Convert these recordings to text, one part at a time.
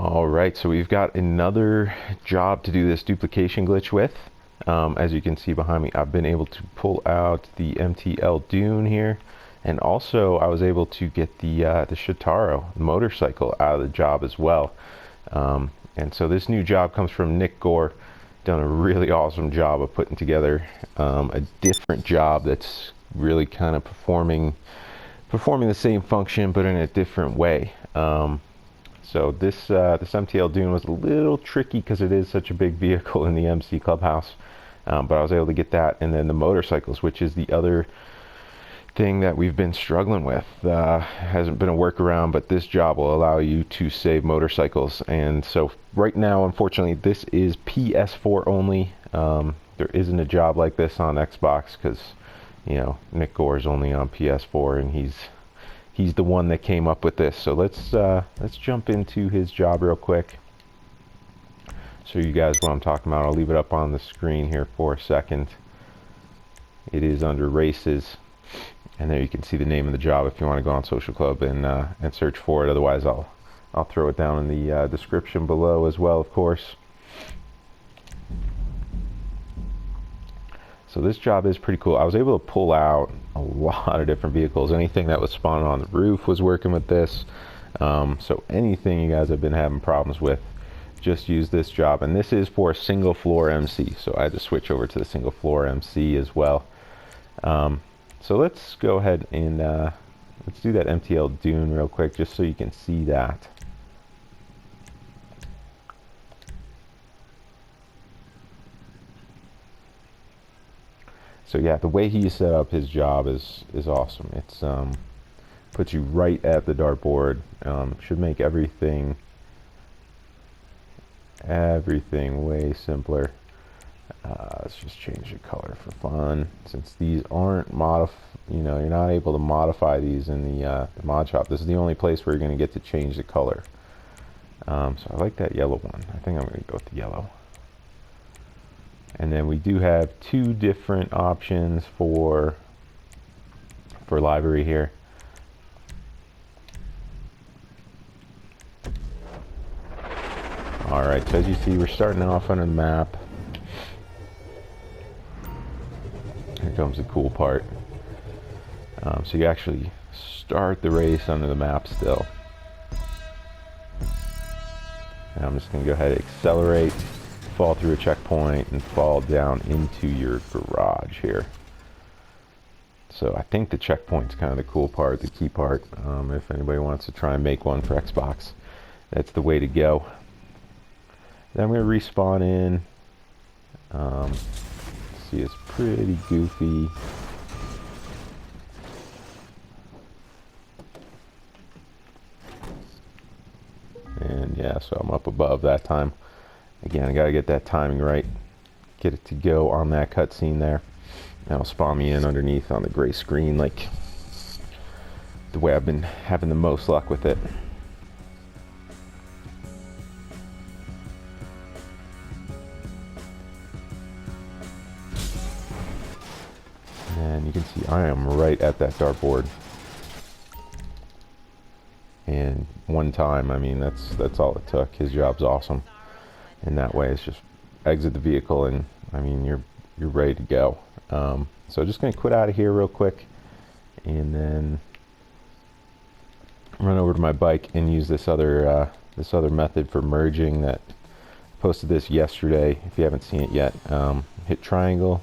All right, so we've got another job to do this duplication glitch with. As you can see behind me, I've been able to pull out the MTL Dune here, and also I was able to get the Shitaro motorcycle out of the job as well. And so this new job comes from NicGore. Done a really awesome job of putting together a different job that's really kind of performing the same function but in a different way. So this MTL Dune was a little tricky because it is such a big vehicle in the MC Clubhouse, but I was able to get that, and then the motorcycles, which is the other thing that we've been struggling with. Hasn't been a workaround, but this job will allow you to save motorcycles. And so right now, unfortunately, this is PS4 only. There isn't a job like this on Xbox because, you know, NicGore is only on PS4, and he's the one that came up with this. So let's jump into his job real quick. Show you guys what I'm talking about. I'll leave it up on the screen here for a second. It is under races, and there you can see the name of the job if you want to go on Social Club and search for it. Otherwise, I'll throw it down in the description below as well, of course. So this job is pretty cool. I was able to pull out a lot of different vehicles. Anything that was spawning on the roof was working with this. So anything you guys have been having problems with, just use this job. And this is for a single floor MC. So I had to switch over to the single floor MC as well. So let's go ahead and let's do that MTL Dune real quick just so you can see that. So yeah, the way he set up his job is awesome. It's puts you right at the dartboard. Should make everything way simpler. Let's just change the color for fun, since these aren't you're not able to modify these in the mod shop. This is the only place where you're going to get to change the color. So I like that yellow one. I think I'm going to go with the yellow. And then we do have two different options for library here. Alright, so as you see, we're starting off on a map. Here comes the cool part. So you actually start the race under the map still. And I'm just going to go ahead and accelerate, fall through a checkpoint, and fall down into your garage here. So I think the checkpoint's kind of the cool part, the key part. If anybody wants to try and make one for Xbox, that's the way to go. Then I'm going to respawn in. See, it's pretty goofy. And yeah, so I'm up above that time. Again, I gotta get that timing right. Get it to go on that cutscene there. That'll spawn me in underneath on the gray screen, like the way I've been having the most luck with it. And you can see I am right at that dartboard. And one time, I mean, that's all it took. His job's awesome. In that way, it's just exit the vehicle, and I mean, you're ready to go. So just gonna quit out of here real quick, and then run over to my bike and use this other method for merging. That posted this yesterday. If you haven't seen it yet, hit triangle,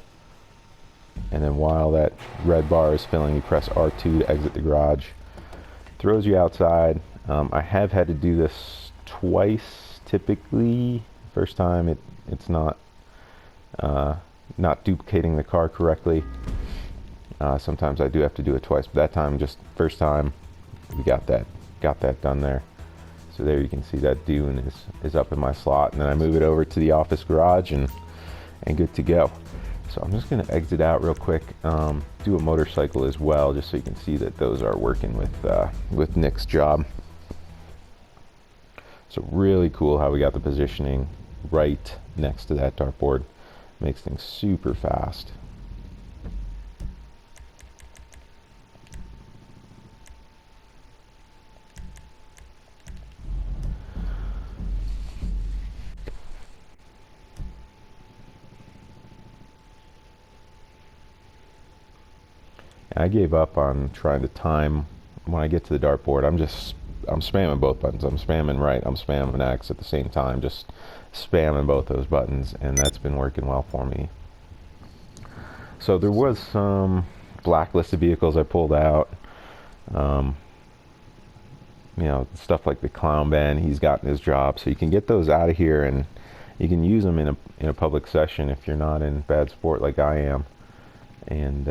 and then while that red bar is filling, you press R2 to exit the garage. Throws you outside. I have had to do this twice typically. First time it's not duplicating the car correctly. Sometimes I do have to do it twice, but that time, just first time, we got that done there. So there you can see that Dune is up in my slot, and then I move it over to the office garage and good to go. So I'm just going to exit out real quick, do a motorcycle as well, just so you can see that those are working with Nick's job. So really cool how we got the positioning right next to that dartboard. Makes things super fast. I gave up on trying to time when I get to the dartboard. I'm spamming both buttons. I'm spamming right, I'm spamming X at the same time, just spamming both those buttons, and that's been working well for me. So there was some blacklisted vehicles I pulled out. You know, stuff like the Clown Ben, he's gotten his job, so you can get those out of here and you can use them in a public session if you're not in bad sport like I am. And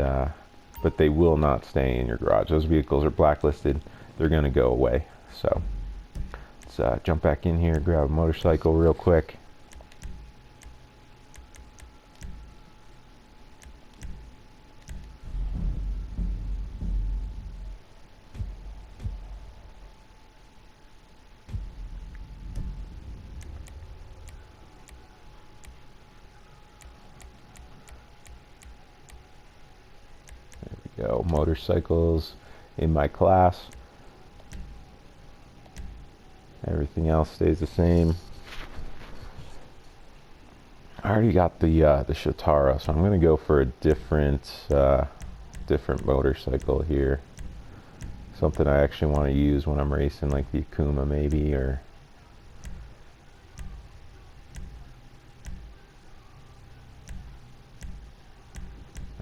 but they will not stay in your garage. Those vehicles are blacklisted. They're going to go away. So let's jump back in here, grab a motorcycle real quick. Go motorcycles in my class. Everything else stays the same. I already got the Shotaro, so I'm going to go for a different motorcycle here. Something I actually want to use when I'm racing, like the Akuma maybe, or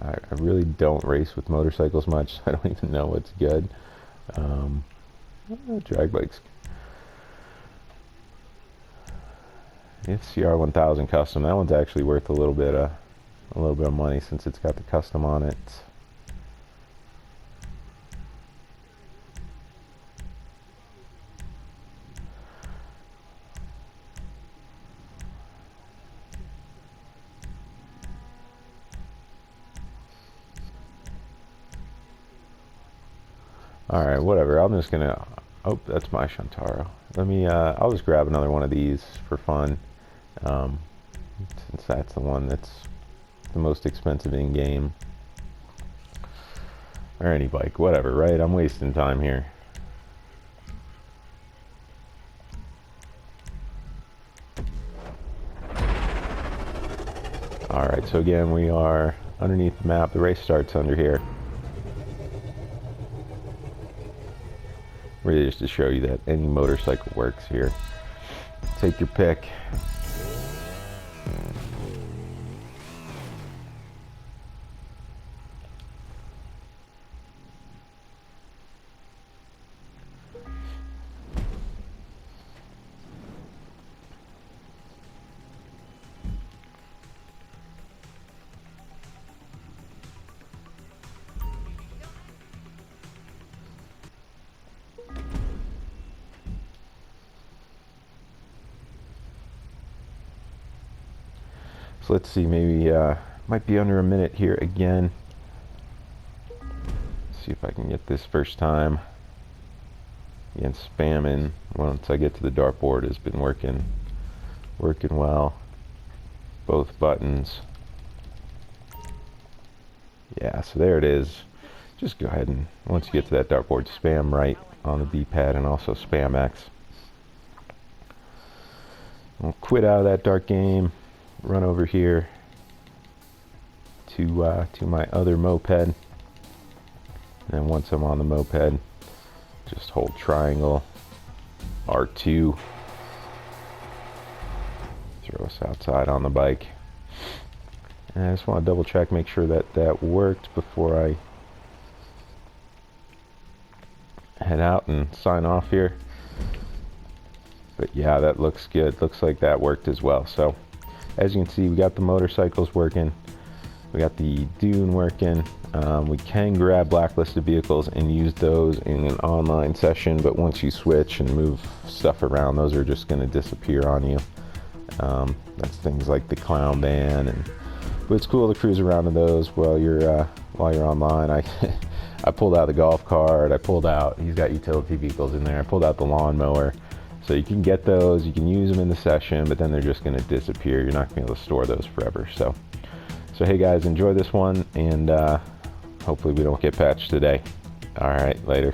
I really don't race with motorcycles much. I don't even know what's good. Drag bikes. It's CR1000 custom. That one's actually worth a little bit of money since it's got the custom on it. Alright, whatever. I'm just gonna... Oh, that's my Shantaro. Let me... I'll just grab another one of these for fun. Since that's the one that's the most expensive in-game. Or any bike, whatever, right? I'm wasting time here. Alright, so again, we are underneath the map. The race starts under here. Really just to show you that any motorcycle works here. Take your pick. So let's see, maybe might be under a minute here again. See if I can get this first time. Again, spamming once I get to the dartboard has been working well. Both buttons. Yeah, so there it is. Just go ahead and once you get to that dartboard, spam right on the D-pad and also spam X. We'll quit out of that dart game. Run over here to my other moped, and then once I'm on the moped, just hold triangle R2, throw us outside on the bike. And I just want to double check, make sure that that worked before I head out and sign off here. But yeah, that looks good. Looks like that worked as well. So as you can see, we got the motorcycles working, we got the Dune working. We can grab blacklisted vehicles and use those in an online session, but once you switch and move stuff around, those are just going to disappear on you. That's things like the Clown Ben, but it's cool to cruise around in those while you're online. I pulled out the golf cart. He's got utility vehicles in there. I pulled out the lawnmower. So you can get those, you can use them in the session, but then they're just going to disappear. You're not going to be able to store those forever. So hey guys, enjoy this one, and hopefully we don't get patched today. All right, later.